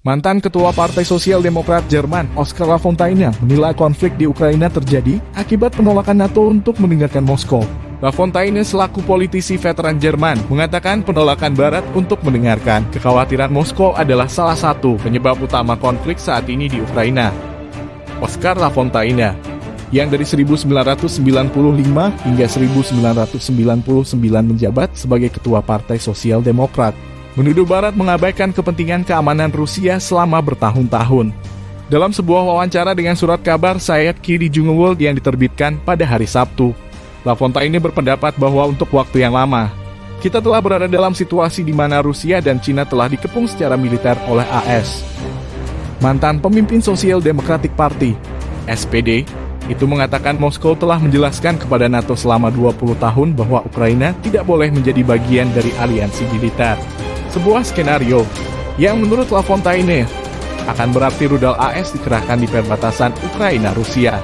Mantan Ketua Partai Sosial Demokrat Jerman, Oskar Lafontaine, menilai konflik di Ukraina terjadi akibat penolakan NATO untuk meninggalkan Moskow. Lafontaine selaku politisi veteran Jerman mengatakan penolakan Barat untuk mendengarkan kekhawatiran Moskow adalah salah satu penyebab utama konflik saat ini di Ukraina. Oskar Lafontaine, yang dari 1995 hingga 1999 menjabat sebagai Ketua Partai Sosial Demokrat, menuduh Barat mengabaikan kepentingan keamanan Rusia selama bertahun-tahun. Dalam sebuah wawancara dengan surat kabar Sayed Kiri Jungworld yang diterbitkan pada hari Sabtu, Lafontaine berpendapat bahwa untuk waktu yang lama, kita telah berada dalam situasi di mana Rusia dan Cina telah dikepung secara militer oleh AS. Mantan pemimpin Social Democratic Party, SPD, itu mengatakan Moskow telah menjelaskan kepada NATO selama 20 tahun bahwa Ukraina tidak boleh menjadi bagian dari aliansi militer. Sebuah skenario yang menurut Lafontaine akan berarti rudal AS dikerahkan di perbatasan Ukraina-Rusia.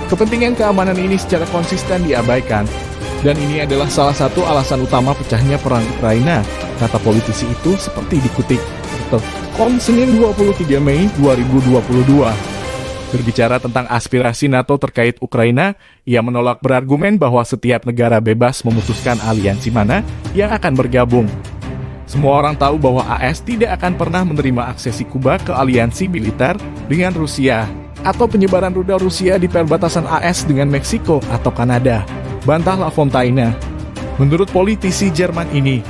Kepentingan keamanan ini secara konsisten diabaikan, dan ini adalah salah satu alasan utama pecahnya perang Ukraina, kata politisi itu seperti dikutip .com Senin 23 Mei 2022. Berbicara tentang aspirasi NATO terkait Ukraina, ia menolak berargumen bahwa setiap negara bebas memutuskan aliansi mana yang akan bergabung. Semua orang tahu bahwa AS tidak akan pernah menerima aksesi Kuba ke aliansi militer dengan Rusia, atau penyebaran rudal Rusia di perbatasan AS dengan Meksiko atau Kanada, bantah Lafontaine. Menurut politisi Jerman ini,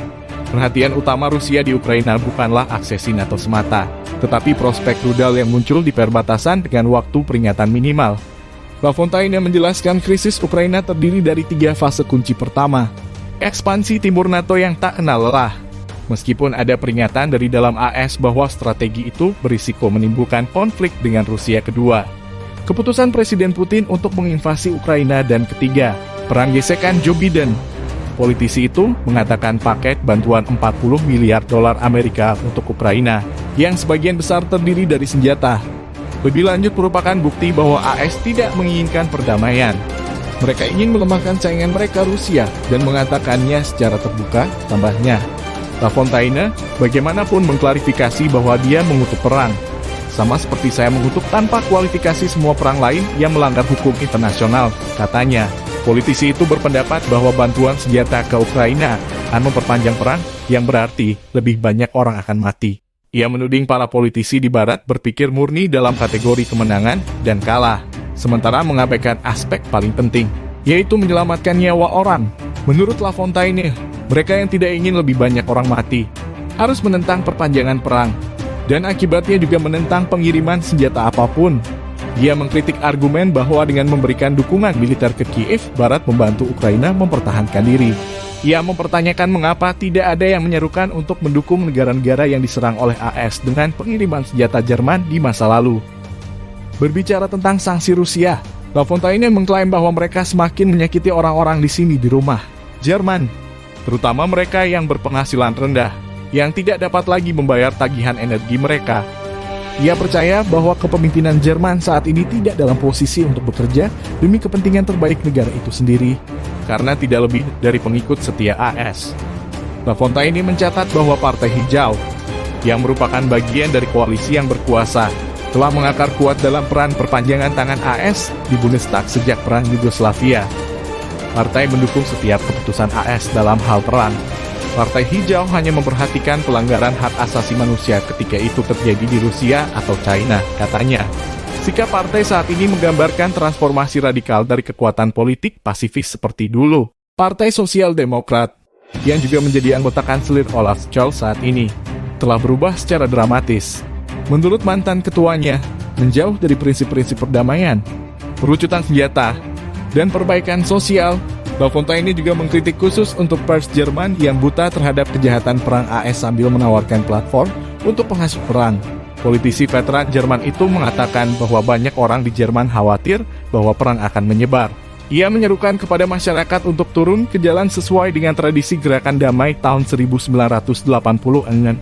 perhatian utama Rusia di Ukraina bukanlah aksesi NATO semata, tetapi prospek rudal yang muncul di perbatasan dengan waktu peringatan minimal. Lafontaine menjelaskan krisis Ukraina terdiri dari 3 fase kunci. Pertama, ekspansi timur NATO yang tak kenal lelah. Meskipun ada peringatan dari dalam AS bahwa strategi itu berisiko menimbulkan konflik dengan Rusia. Kedua, keputusan Presiden Putin untuk menginvasi Ukraina. Dan ketiga, perang gesekan Joe Biden. Politisi itu mengatakan paket bantuan 40 miliar dolar Amerika untuk Ukraina, yang sebagian besar terdiri dari senjata, lebih lanjut merupakan bukti bahwa AS tidak menginginkan perdamaian. Mereka ingin melemahkan saingan mereka Rusia dan mengatakannya secara terbuka, tambahnya. Lafontaine bagaimanapun mengklarifikasi bahwa dia mengutuk perang, sama seperti saya mengutuk tanpa kualifikasi semua perang lain yang melanggar hukum internasional, katanya. Politisi itu berpendapat bahwa bantuan senjata ke Ukraina akan memperpanjang perang, yang berarti lebih banyak orang akan mati. Ia menuding para politisi di Barat berpikir murni dalam kategori kemenangan dan kalah, sementara mengabaikan aspek paling penting, yaitu menyelamatkan nyawa orang. Menurut Lafontaine, mereka yang tidak ingin lebih banyak orang mati harus menentang perpanjangan perang, dan akibatnya juga menentang pengiriman senjata apapun. Dia mengkritik argumen bahwa dengan memberikan dukungan militer ke Kiev, Barat membantu Ukraina mempertahankan diri. Ia mempertanyakan mengapa tidak ada yang menyerukan untuk mendukung negara-negara yang diserang oleh AS dengan pengiriman senjata Jerman di masa lalu. Berbicara tentang sanksi Rusia, Lafontaine mengklaim bahwa mereka semakin menyakiti orang-orang di sini di rumah, Jerman, terutama mereka yang berpenghasilan rendah, yang tidak dapat lagi membayar tagihan energi mereka. Ia percaya bahwa kepemimpinan Jerman saat ini tidak dalam posisi untuk bekerja demi kepentingan terbaik negara itu sendiri, karena tidak lebih dari pengikut setia AS. Lafontaine mencatat bahwa Partai Hijau, yang merupakan bagian dari koalisi yang berkuasa, telah mengakar kuat dalam peran perpanjangan tangan AS di Bundestag sejak Perang Yugoslavia. Partai mendukung setiap keputusan AS dalam hal perang. Partai Hijau hanya memperhatikan pelanggaran hak asasi manusia ketika itu terjadi di Rusia atau China, katanya. Sikap partai saat ini menggambarkan transformasi radikal dari kekuatan politik pasifis seperti dulu. Partai Sosial Demokrat, yang juga menjadi anggota kanselir Olaf Scholz saat ini, telah berubah secara dramatis. Menurut mantan ketuanya, menjauh dari prinsip-prinsip perdamaian, perucutan senjata, dan perbaikan sosial. Lafontaine juga mengkritik khusus untuk pers Jerman yang buta terhadap kejahatan perang AS sambil menawarkan platform untuk penghasut perang. Politisi veteran Jerman itu mengatakan bahwa banyak orang di Jerman khawatir bahwa perang akan menyebar. Ia menyerukan kepada masyarakat untuk turun ke jalan sesuai dengan tradisi gerakan damai tahun 1980-an.